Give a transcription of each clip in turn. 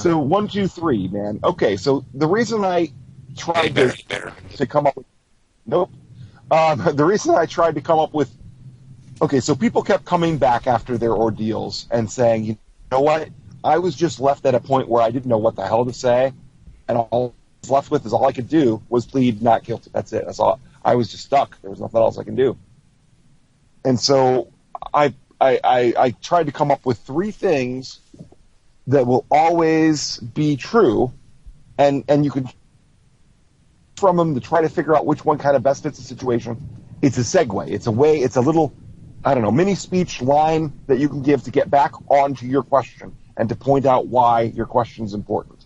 So 1, 2, 3, man. Okay, so the reason I tried to come up with the reason I tried to come up with so people kept coming back after their ordeals and saying, you know what, I was just left at a point where I didn't know what the hell to say, and all I was left with is all I could do was plead not guilty. That's it. That's all. I was just stuck. There was nothing else I can do. And so I tried to come up with 3 things that will always be true, and you can from them to try to figure out which one kind of best fits the situation. It's a segue. It's a way. It's a little, mini speech line that you can give to get back onto your question and to point out why your question is important,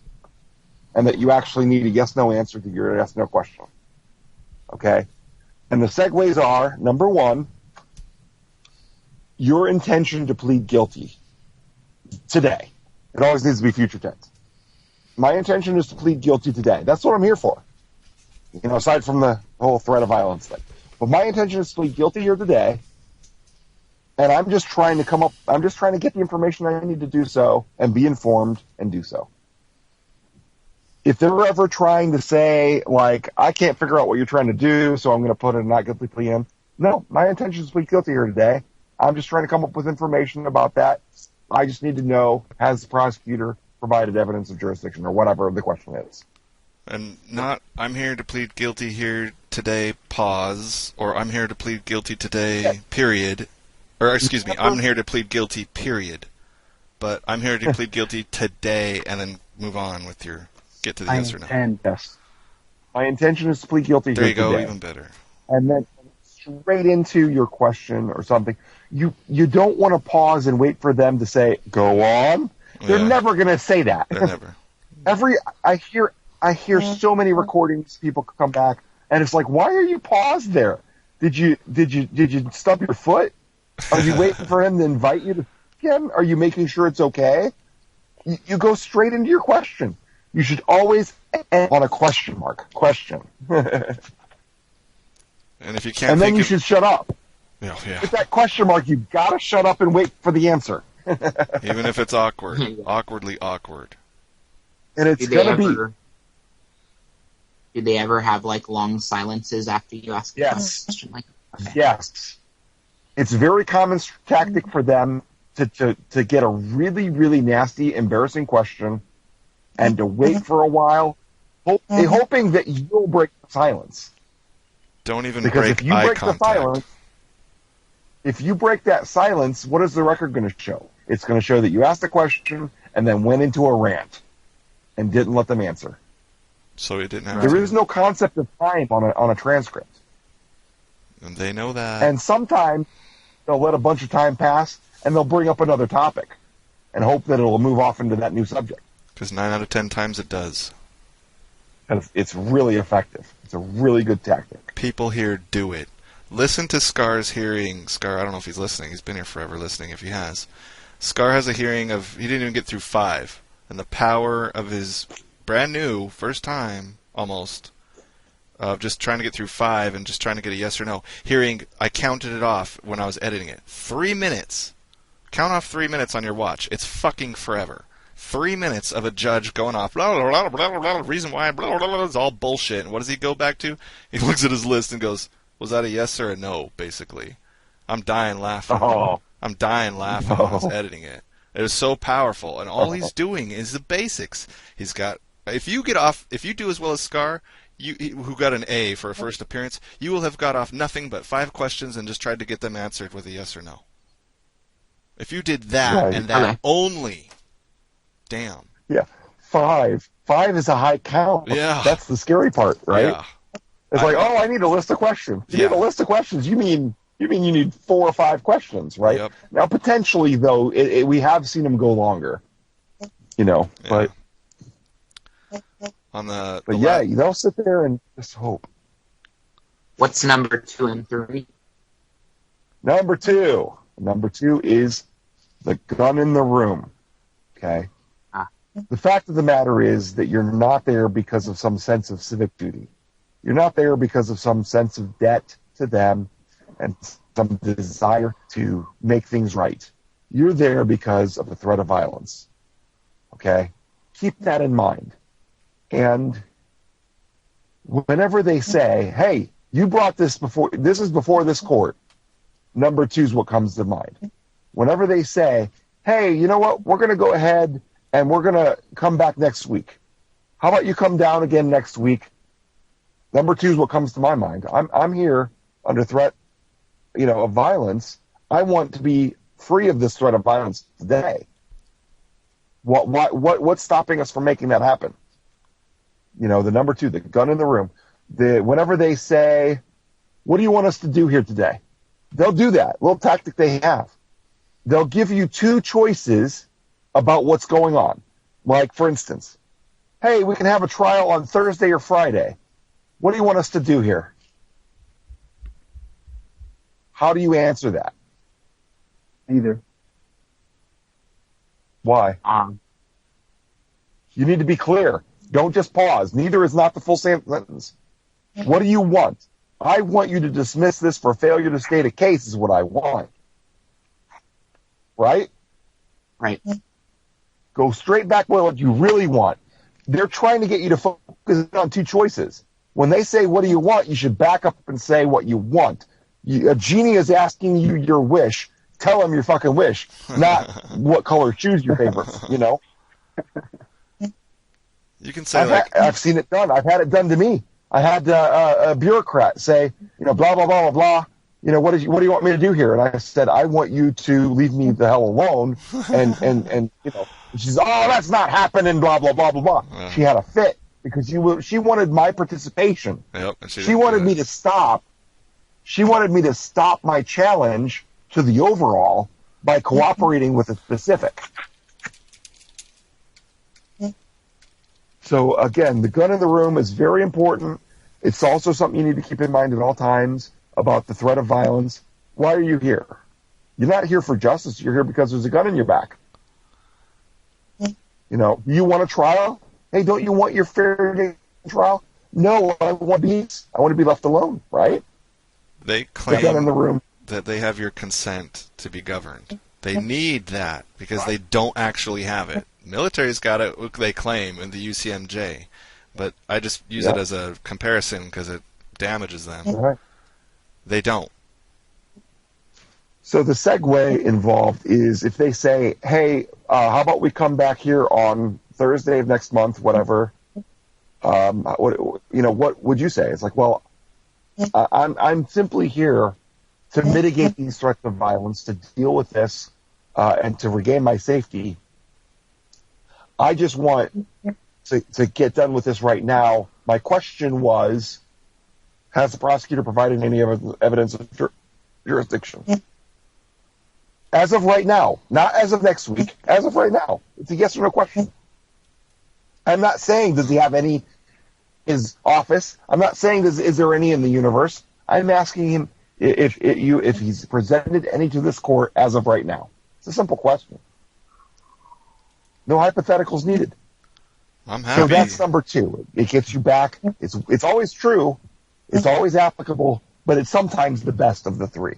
and that you actually need a yes/no answer to your yes/no question. Okay, and the segues are: number 1, your intention to plead guilty today. It always needs to be future tense. My intention is to plead guilty today. That's what I'm here for. Aside from the whole threat of violence thing. But my intention is to plead guilty here today, and I'm just trying to get the information I need to do so and be informed and do so. If they're ever trying to say, like, I can't figure out what you're trying to do, so I'm going to put a not guilty plea in, no, my intention is to plead guilty here today. I'm just trying to come up with information about that. I just need to know, has the prosecutor provided evidence of jurisdiction, or whatever the question is. And not, I'm here to plead guilty here today, pause, or I'm here to plead guilty today, period. Or, excuse me, I'm here to plead guilty, period. But I'm here to plead guilty today, and then move on with your, get to the yes or no. Yes. My intention is to plead guilty there here today. There you go, even better. And then straight into your question or something. You don't want to pause and wait for them to say, go on. They're never going to say that. They're never. I hear so many recordings, people come back, and it's like, why are you paused there? Did you stump your foot? Are you waiting for him to invite you to again? Are you making sure it's okay? You go straight into your question. You should always end on a question mark. Question. And if you can't, and then you should shut up. Yeah. With that question mark, you've got to shut up and wait for the answer. Even if it's awkward. Awkwardly awkward. And it's going to be... Do they ever have, like, long silences after you ask a question? Okay. Yes. It's a very common tactic for them to get a really, really nasty, embarrassing question and to wait for a while, hoping that you'll break the silence. Don't even because break if you eye break contact. The silence, if you break that silence, what is the record going to show? It's going to show that you asked a question and then went into a rant and didn't let them answer. So it didn't have There is no concept of time on a transcript. And they know that. And sometimes they'll let a bunch of time pass and they'll bring up another topic and hope that it'll move off into that new subject. Because 9 out of 10 times it does. And it's really effective. It's a really good tactic. People here do it. Listen to Scar's hearing. Scar, I don't know if he's listening. He's been here forever listening if he has. Scar has a hearing of, he didn't even get through 5. And the power of his brand new, first time, almost, of just trying to get through 5 and just trying to get a yes or no. Hearing, I counted it off when I was editing it. 3 minutes. Count off 3 minutes on your watch. It's fucking forever. 3 minutes of a judge going off, blah, blah, blah, blah, blah, blah, reason why, blah, blah, blah, it's all bullshit. And what does he go back to? He looks at his list and goes, was that a yes or a no, basically? I'm dying laughing. I'm dying laughing when I was editing it. It was so powerful. And all he's doing is the basics. He's got, if you do as well as Scar, who got an A for a first appearance, you will have got off nothing but 5 questions and just tried to get them answered with a yes or no. If you did that and that only, damn. Yeah, 5. 5 is a high count. Yeah. That's the scary part, right? Yeah. It's like, I need a list of questions. You need a list of questions. You mean you need 4 or 5 questions, right? Yep. Now, potentially, though, we have seen them go longer. But they'll sit there and just hope. What's number 2 and 3? Number 2 is the gun in the room. Okay. The fact of the matter is that you're not there because of some sense of civic duty. You're not there because of some sense of debt to them and some desire to make things right. You're there because of the threat of violence. Okay? keep that in mind. And whenever they say, hey, you brought this is before this court, number 2 is what comes to mind. Whenever they say, hey, you know what, we're going to go ahead and we're going to come back next week. How about you come down again next week? Number 2 is what comes to my mind. I'm here under threat, of violence. I want to be free of this threat of violence today. What's stopping us from making that happen? The number 2, the gun in the room. Whenever they say, what do you want us to do here today? They'll do that. Little tactic they have. They'll give you 2 choices about what's going on. Like, for instance, hey, we can have a trial on Thursday or Friday. What do you want us to do here? How do you answer that? Either. Why? You need to be clear. Don't just pause. Neither is not the full sentence. What do you want? I want you to dismiss this for failure to state a case is what I want. Right? Right. Go straight back to what you really want. They're trying to get you to focus on 2 choices. When they say, what do you want? You should back up and say what you want. A genie is asking you your wish. Tell him your fucking wish, not what color shoes your favorite, You can say I've seen it done. I've had it done to me. I had a bureaucrat say, blah, blah, blah, blah, blah. What do you want me to do here? And I said, I want you to leave me the hell alone. And she's, oh, that's not happening, blah, blah, blah, blah, blah. Yeah. She had a fit because she wanted my participation. Yep, she wanted me to stop. She wanted me to stop my challenge to the overall by cooperating with the specific. So again, the gun in the room is very important. It's also something you need to keep in mind at all times about the threat of violence. Why are you here? You're not here for justice. You're here because there's a gun in your back. You want a trial? Hey, don't you want your fair trial? No, I want to be left alone, right? They claim the gun in the room. That they have your consent to be governed. They need that because they don't actually have it. Military's got it, they claim, in the UCMJ. But I just use it as a comparison because it damages them. Right. They don't. So the segue involved is if they say, hey, how about we come back here on Thursday of next month, whatever, what would you say? It's like, well, I'm simply here to mitigate these threats of violence, to deal with this, and to regain my safety. I just want to get done with this right now. My question was, has the prosecutor provided any evidence of jurisdiction? As of right now, not as of next week, as of right now. It's a yes or no question. I'm not saying does he have any in his office. I'm not saying is there any in the universe. I'm asking him if he's presented any to this court as of right now. It's a simple question. No hypotheticals needed. I'm happy. So that's number 2. It gets you back. It's always true. It's always applicable, but it's sometimes the best of the 3.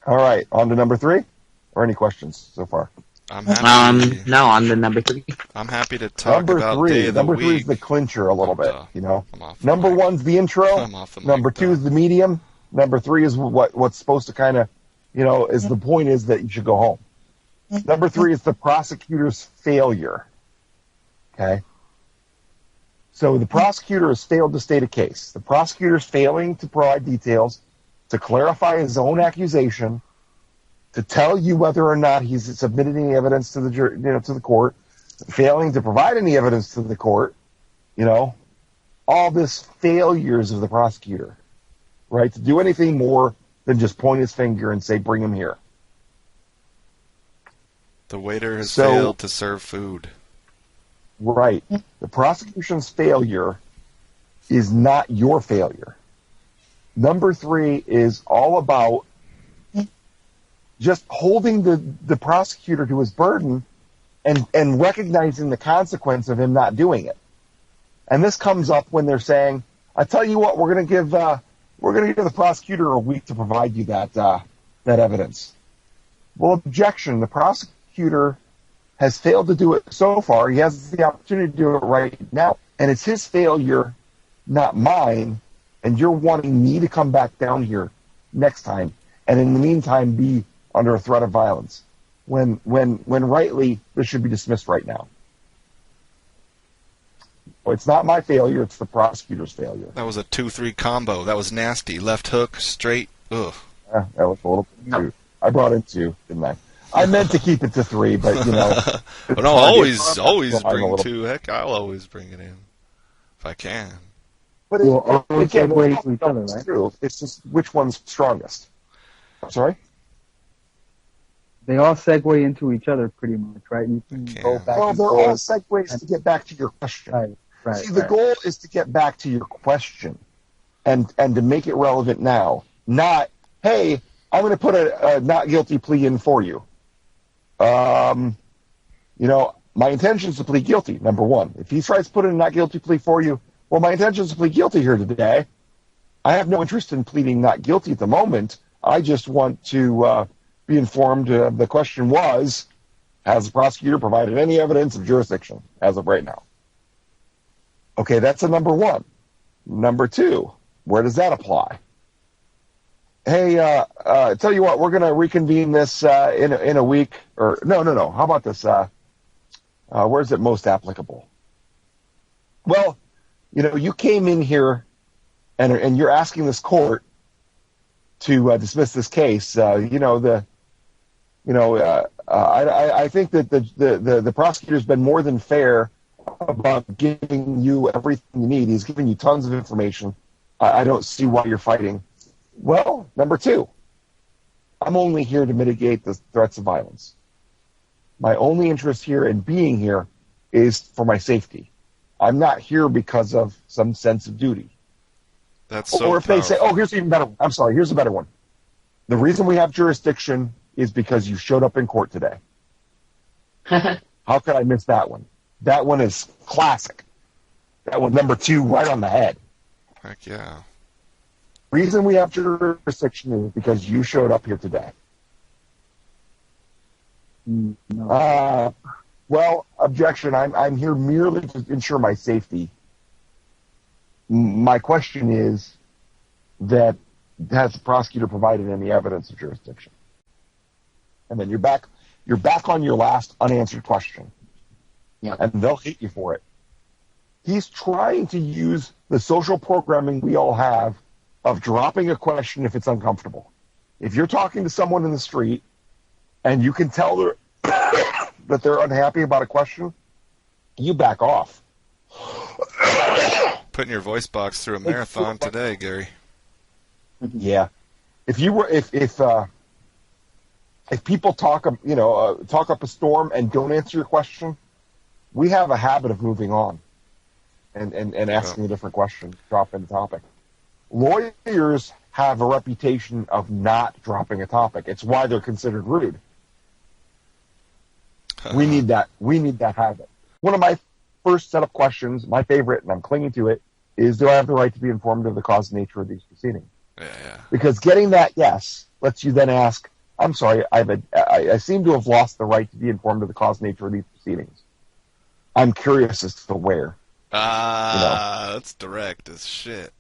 All right, on to number 3. Or any questions so far? I'm happy. No, on the number 3. I'm happy to talk number about 3. day of the Number week. 3 is the clincher a little bit. Number mic. 1's the intro. I'm off the mic, Number 2 is the medium. Number 3 is what's supposed to kind of, is the point is that you should go home. Number 3 is the prosecutor's failure. Okay? So the prosecutor has failed to state a case. The prosecutor is failing to provide details, to clarify his own accusation, to tell you whether or not he's submitted any evidence to the court, failing to provide any evidence to the court, all this failures of the prosecutor, right? To do anything more than just point his finger and say, bring him here. The waiter has failed to serve food. Right. The prosecution's failure is not your failure. Number 3 is all about just holding the prosecutor to his burden and recognizing the consequence of him not doing it. And this comes up when they're saying, I tell you what, we're going to give the prosecutor a week to provide you that evidence. Well, objection. The prosecutor has failed to do it so far. He has the opportunity to do it right now. And it's his failure, not mine. And you're wanting me to come back down here next time. And in the meantime, be under a threat of violence. When rightly, this should be dismissed right now. Well, it's not my failure. It's the prosecutor's failure. That was a 2-3 combo. That was nasty. Left hook, straight. Ugh. Yeah, that was a little too. I brought in 2, didn't I? I meant to keep it to 3, but you know. But no, always bring 2. Heck, I'll always bring it in if I can. But it can't wait to each other, right? True. It's just which one's strongest. I'm sorry. They all segue into each other pretty much, right? You can go back. Well, they're all segues to get back to your question. Right. See, the goal is to get back to your question, and to make it relevant now. Not, hey, I'm going to put a not guilty plea in for you. You know, my intention is to plead guilty, number one. If he tries to put in a not guilty plea for you, well, my intention is to plead guilty here today. I have no interest in pleading not guilty at the moment. I just want to be informed. The question was, has the prosecutor provided any evidence of jurisdiction as of right now? Okay, that's a number one. Number two, where does that apply? Hey, tell you what, we're going to reconvene this in a week. Or no. How about this? Where's it most applicable? Well, you know, you came in here and you're asking this court to dismiss this case. I think that the prosecutor's been more than fair about giving you everything you need. He's giving you tons of information. I don't see why you're fighting. Well, number two, I'm only here to mitigate the threats of violence. My only interest here in being here is for my safety. I'm not here because of some sense of duty. That's so Or if powerful. they say, oh, here's an even better one. I'm sorry, here's a better one. The reason we have jurisdiction is because you showed up in court today. How could I miss that one? That one is classic. That one, number two, right on the head. Heck yeah. Reason we have jurisdiction is because you showed up here today. No. Well, objection. I'm here merely to ensure my safety. My question is that has the prosecutor provided any evidence of jurisdiction? And then you're back on your last unanswered question. Yeah. And they'll hate you for it. He's trying to use the social programming we all have of dropping a question if it's uncomfortable. If you're talking to someone in the street and you can tell that they're unhappy about a question, you back off. Putting your voice box through a marathon today, Gary. Yeah. If people talk up a storm and don't answer your question, we have a habit of moving on and asking a different question, dropping the topic. Lawyers have a reputation of not dropping a topic. It's why they're considered rude. We need that habit. One of my first set of questions, my favorite, and I'm clinging to it, is do I have the right to be informed of the cause and nature of these proceedings? Yeah. Because getting that yes lets you then ask, I'm sorry, I seem to have lost the right to be informed of the cause and nature of these proceedings. I'm curious as to where. That's direct as shit.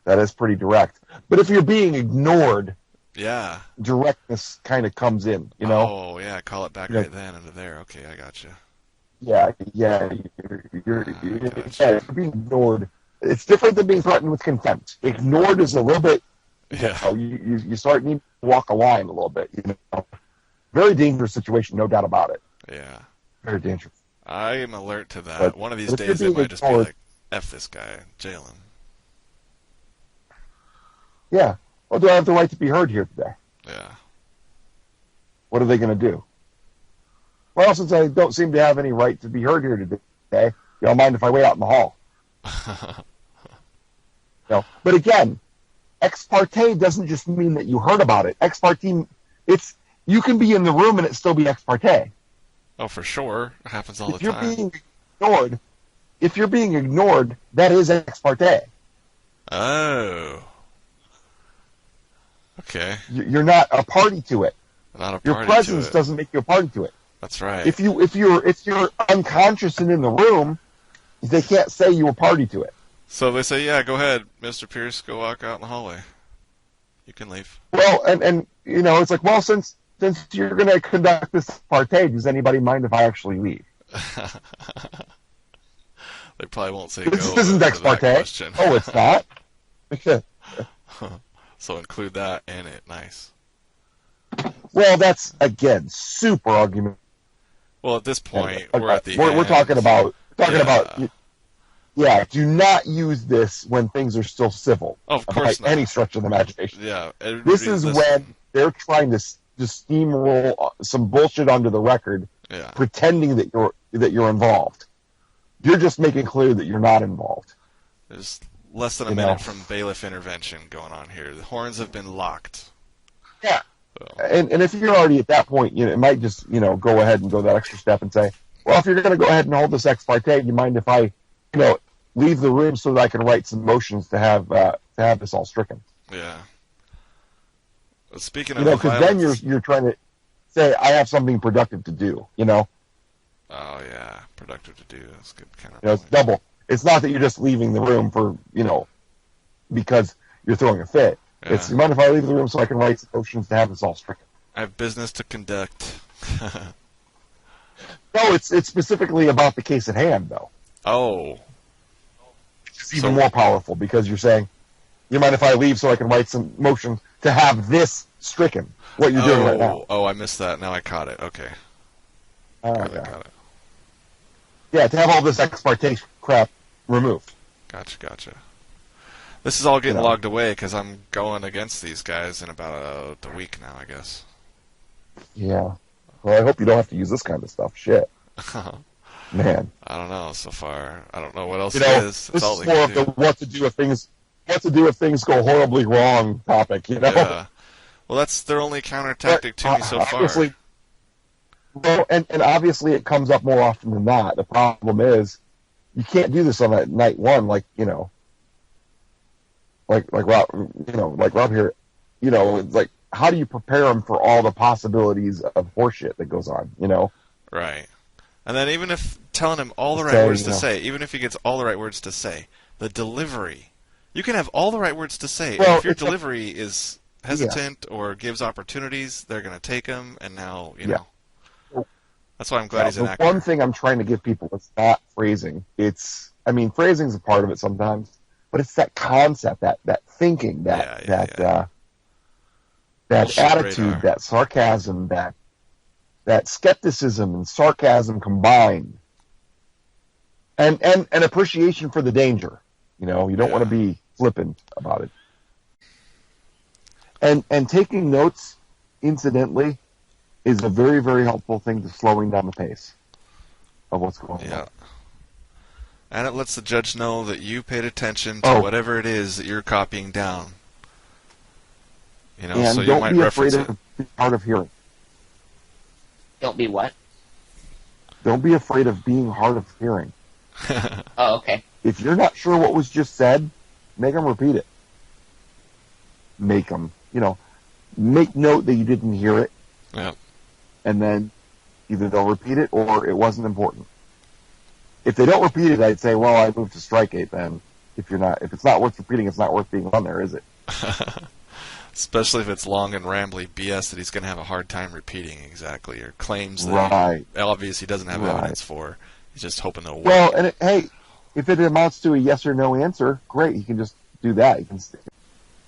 That is pretty direct. But if you're being ignored, yeah, directness kind of comes in, you know? Oh, yeah, call it back right then into there. Okay, I gotcha. Yeah, you're being ignored. It's different than being threatened with contempt. Ignored is a little bit, you start needing to walk a line a little bit, you know? Very dangerous situation, no doubt about it. Yeah. Very dangerous. I am alert to that. But one of these days it might just be like, F this guy, jail him. Yeah. Well, do I have the right to be heard here today? Yeah. What are they going to do? Well, since I don't seem to have any right to be heard here today, you don't mind if I wait out in the hall? No. But again, ex parte doesn't just mean that you heard about it. Ex parte, you can be in the room and it still be ex parte. Oh, for sure. It happens all the time. If you're being ignored, that is ex parte. Oh. Okay. You're not a party to it. Not a party Your presence to it. doesn't make you a party to it. That's right. If you're unconscious and in the room, they can't say you were party to it. So they say, yeah, go ahead, Mr. Pierce, go walk out in the hallway. You can leave. Well, and it's like, well, since you're going to conduct this parte, does anybody mind if I actually leave? They probably won't say This go isn't ex parte. Question. Oh, it's not? So include that in it. Nice. Well, that's, again, super argument. Well, at this point, we're at the we're end. talking about, do not use this when things are still civil. Oh, of course not. Any stretch of the imagination. Yeah. This is when they're trying to just steamroll some bullshit onto the record, pretending that you're involved. You're just making clear that you're not involved. There's less than a minute from bailiff intervention going on here. The horns have been locked. Yeah. So. And if you're already at that point, it might just, go ahead and go that extra step and say, well, if you're going to go ahead and hold this ex parte, you mind if I, leave the room so that I can write some motions to have this all stricken? Yeah. Well, speaking of because then you're trying to say, I have something productive to do, Oh, yeah. Productive to do. That's good kind of. It's double. It's not that you're just leaving the room for, because you're throwing a fit. Yeah. It's, you mind if I leave the room so I can write some motions to have this all stricken? I have business to conduct. No, it's specifically about the case at hand, though. Oh. It's even more powerful because you're saying, you mind if I leave so I can write some motions to have this stricken? What you're doing right now. Oh, I missed that. Now I caught it. Okay. Got it. Yeah, to have all this ex parte crap removed. Gotcha. This is all getting logged away because I'm going against these guys in about a week now, I guess. Yeah. Well, I hope you don't have to use this kind of stuff. Shit. Man. I don't know so far. I don't know what else it is. This is more of the what to do if things go horribly wrong topic, Yeah. Well, that's their only counter tactic to me so far. Well, and obviously it comes up more often than not. The problem is you can't do this on that night one, like Rob here. It's like, how do you prepare them for all the possibilities of horseshit that goes on? Right. And then even if telling him all the right words to say, even if he gets all the right words to say, the delivery, you can have all the right words to say. Well, if your delivery is hesitant or gives opportunities, they're going to take them, and now know. That's why I'm glad he's an actor. One thing I'm trying to give people is not phrasing. Phrasing's a part of it sometimes, but it's that concept, that thinking, that attitude, radar. That sarcasm, that skepticism and sarcasm combined, and appreciation for the danger. You don't want to be flippant about it. And taking notes, incidentally, is a very, very helpful thing to slowing down the pace of what's going on. Yeah. And it lets the judge know that you paid attention to whatever it is that you're copying down. And so don't you might be reference afraid of being hard of hearing. Don't be what? Don't be afraid of being hard of hearing. Oh, okay. If you're not sure what was just said, make them repeat it. Make them, make note that you didn't hear it. Yeah. And then either they'll repeat it or it wasn't important. If they don't repeat it, I'd say, well, I moved to strike 8 then. If it's not worth repeating, it's not worth being on there, is it? Especially if it's long and rambly BS that he's going to have a hard time repeating exactly, or claims that obviously he doesn't have evidence for. He's just hoping they'll work. Well, and if it amounts to a yes or no answer, great. You can just do that.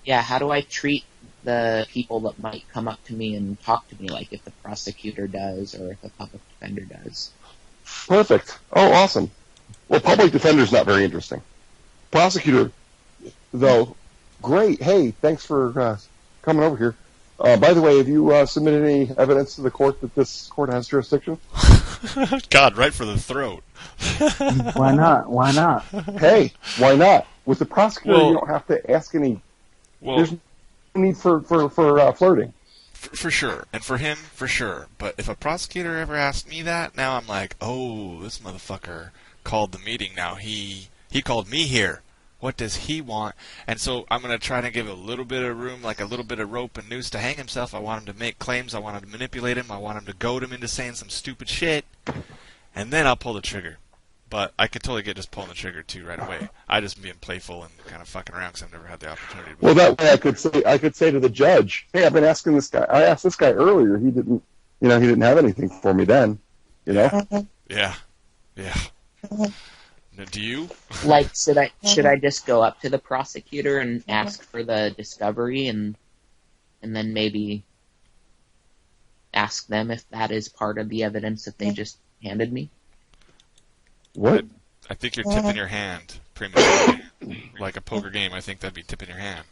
Yeah, how do I treat the people that might come up to me and talk to me, like if the prosecutor does or if the public defender does? Perfect. Oh, awesome. Well, public defender's not very interesting. Prosecutor, though, great. Hey, thanks for coming over here. By the way, have you submitted any evidence to the court that this court has jurisdiction? God, right for the throat. Why not? Why not? Hey, why not? With the prosecutor, you don't have to ask any. There's no need for flirting. For sure. And for him, for sure. But if a prosecutor ever asked me that, now I'm like, oh, this motherfucker called the meeting now. He called me here. What does he want? And so I'm going to try to give a little bit of room, like a little bit of rope and noose to hang himself. I want him to make claims. I want him to manipulate him. I want him to goad him into saying some stupid shit. And then I'll pull the trigger. But I could totally get just pulling the trigger, too, right away. I just being playful and kind of fucking around because I've never had the opportunity. Well, that way I could say to the judge, hey, I've been asking this guy. I asked this guy earlier. He didn't have anything for me then. You know? Yeah. Now, do you? Like, should I just go up to the prosecutor and ask for the discovery and then maybe ask them if that is part of the evidence that they just handed me? What? I think you're tipping your hand prematurely. Like a poker game, I think that'd be tipping your hand.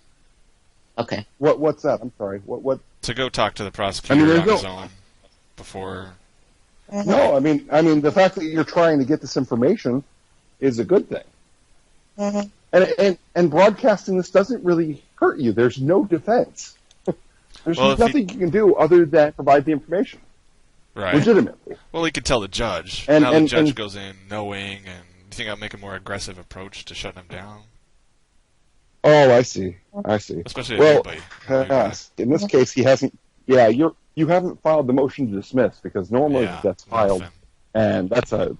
Okay. What's that? I'm sorry. What? To go talk to the prosecutor on his own before. No, I mean, the fact that you're trying to get this information is a good thing. And broadcasting this doesn't really hurt you. There's no defense. There's nothing you can do other than provide the information. Right. Legitimately. Well, he could tell the judge. And now the judge goes in knowing, and do you think I'll make a more aggressive approach to shutting him down? Oh, I see. Especially well, anybody. In this case, he hasn't. Yeah, you haven't filed the motion to dismiss because normally that's filed, and that's a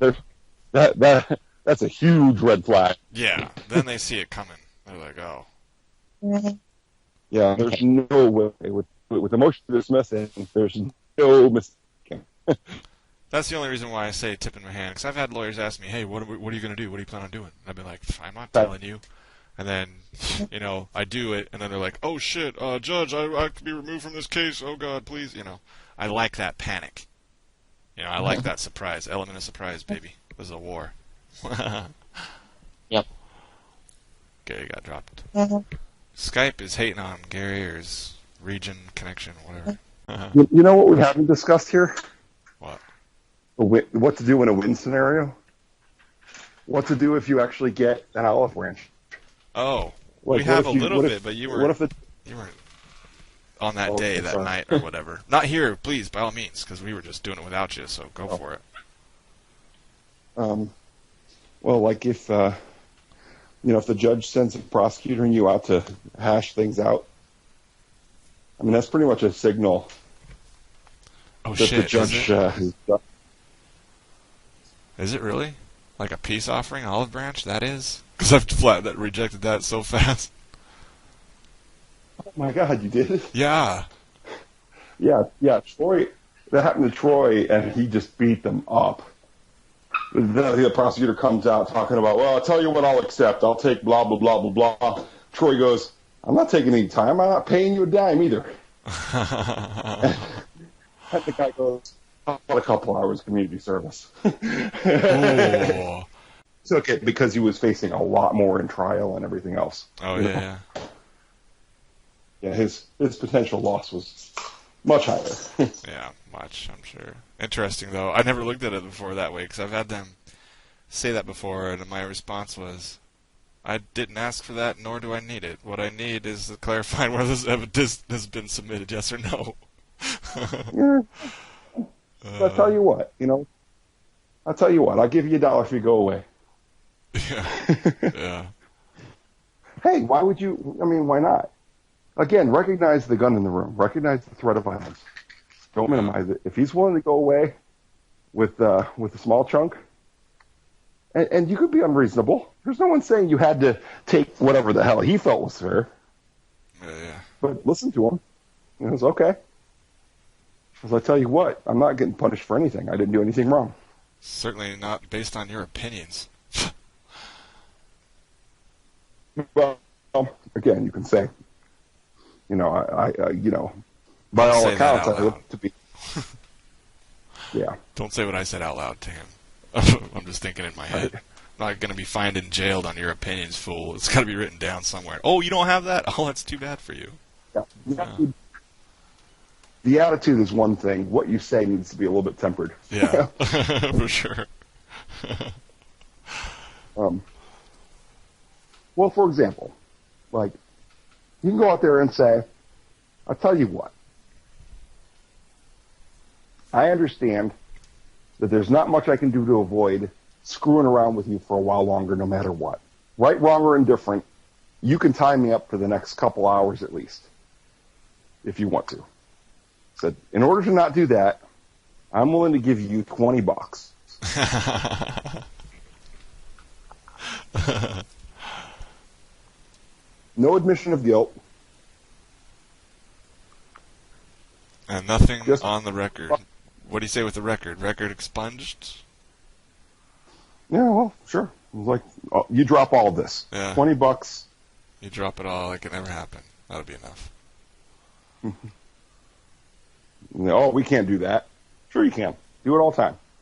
huge red flag. Yeah. Then they see it coming. They're like, oh. Yeah, there's no way with the motion to dismiss, and there's no mistake. That's the only reason why I say tip in my hand, because I've had lawyers ask me, hey, what are you going to do? What do you plan on doing? And I've been like, I'm not telling you. And then, I do it, and then they're like, oh, shit, judge, I have to be removed from this case. Oh, God, please. I like that panic. I like that surprise. Element of surprise, baby. This is a war. Yep. Gary got dropped. Skype is hating on Gary or his region connection, whatever. You know what we haven't discussed here? What? What to do in a win scenario? What to do if you actually get an olive branch? Oh, we have a little bit, but you weren't on that day, that night, or whatever. Not here, please, by all means, because we were just doing it without you, so go for it. Well, like if the judge sends a prosecutor and you out to hash things out, I mean, that's pretty much a signal that the judge has done. Is it really? Like a peace offering, olive branch? That is? Because I've rejected that so fast. Oh my God, you did? Yeah. Yeah, Troy, that happened to Troy, and he just beat them up. Then the prosecutor comes out talking about, well, I'll tell you what I'll accept. I'll take blah, blah, blah, blah, blah. Troy goes, I'm not taking any time. I'm not paying you a dime either. And the guy goes, how about a couple hours community service? Oh. Took it because he was facing a lot more in trial and everything else. Oh, yeah. Yeah, his potential loss was much higher. Yeah, much, I'm sure. Interesting, though. I never looked at it before that way, because I've had them say that before, and my response was, I didn't ask for that, nor do I need it. What I need is to clarify whether this evidence has been submitted, yes or no. Yeah. I'll tell you what, I'll give you $1 if you go away. Yeah. Hey, why not? Again, recognize the gun in the room. Recognize the threat of violence. Don't minimize it. If he's willing to go away with a small chunk, and you could be unreasonable. There's no one saying you had to take whatever the hell he felt was fair. Yeah. But listen to him. It was okay. Because I tell you what, I'm not getting punished for anything. I didn't do anything wrong. Certainly not based on your opinions. Well, again, you can say, by all accounts, I look to be. Yeah. Don't say what I said out loud to him. I'm just thinking in my head. I'm not going to be fined and jailed on your opinions, fool. It's got to be written down somewhere. Oh, you don't have that? Oh, that's too bad for you. Yeah. The attitude is one thing. What you say needs to be a little bit tempered. Yeah, for sure. Well, for example, you can go out there and say, I'll tell you what. I understand that there's not much I can do to avoid screwing around with you for a while longer no matter what. right, wrong, or indifferent, you can tie me up for the next couple hours at least, if you want to. Said, in order to not do that, I'm willing to give you $20. No admission of guilt. And nothing Just on the record. What do you say with the record? Record expunged? Yeah, well, sure. Like, you drop all of this. Yeah. $20. You drop it all like it never happened. That'll be enough. No, we can't do that. Sure you can. Do it all the time.